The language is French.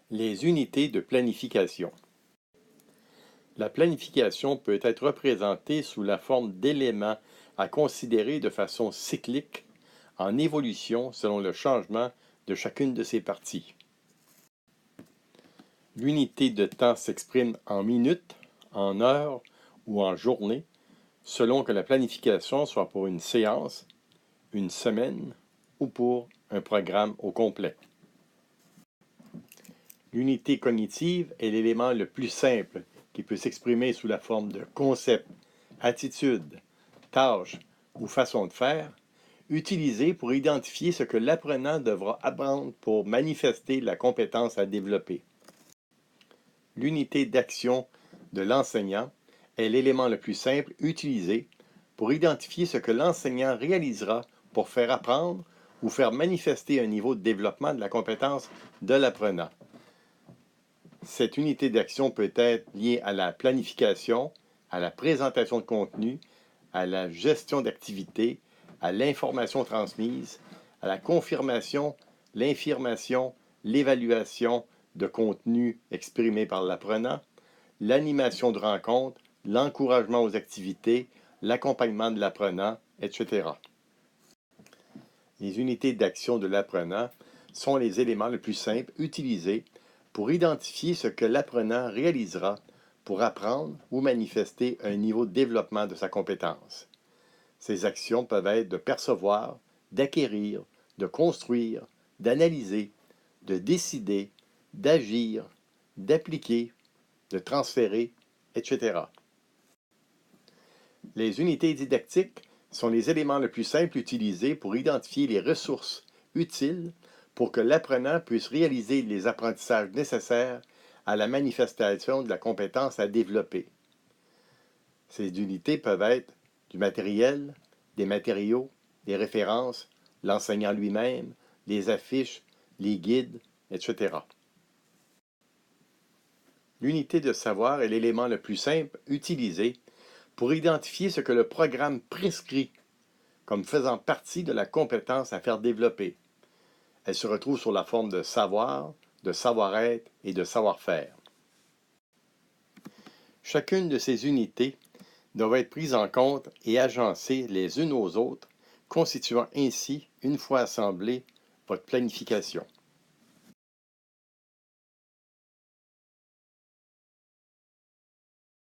Les unités de planification. La planification peut être représentée sous la forme d'éléments à considérer de façon cyclique, en évolution selon le changement de chacune de ses parties. L'unité de temps s'exprime en minutes, en heures ou en journées, selon que la planification soit pour une séance, une semaine ou pour un programme au complet. L'unité cognitive est l'élément le plus simple qui peut s'exprimer sous la forme de concepts, attitudes, tâches ou façons de faire, utilisées pour identifier ce que l'apprenant devra apprendre pour manifester la compétence à développer. L'unité d'action de l'enseignant est l'élément le plus simple utilisé pour identifier ce que l'enseignant réalisera pour faire apprendre ou faire manifester un niveau de développement de la compétence de l'apprenant. Cette unité d'action peut être liée à la planification, à la présentation de contenu, à la gestion d'activités, à l'information transmise, à la confirmation, l'infirmation, l'évaluation de contenu exprimé par l'apprenant, l'animation de rencontres, l'encouragement aux activités, l'accompagnement de l'apprenant, etc. Les unités d'action de l'apprenant sont les éléments les plus simples utilisés pour identifier ce que l'apprenant réalisera pour apprendre ou manifester un niveau de développement de sa compétence. Ces actions peuvent être de percevoir, d'acquérir, de construire, d'analyser, de décider, d'agir, d'appliquer, de transférer, etc. Les unités didactiques sont les éléments les plus simples utilisés pour identifier les ressources utiles pour que l'apprenant puisse réaliser les apprentissages nécessaires à la manifestation de la compétence à développer. Ces unités peuvent être du matériel, des matériaux, des références, l'enseignant lui-même, les affiches, les guides, etc. L'unité de savoir est l'élément le plus simple utilisé pour identifier ce que le programme prescrit comme faisant partie de la compétence à faire développer. Elle se retrouve sous la forme de savoir, de savoir-être et de savoir-faire. Chacune de ces unités doit être prise en compte et agencée les unes aux autres, constituant ainsi, une fois assemblée, votre planification.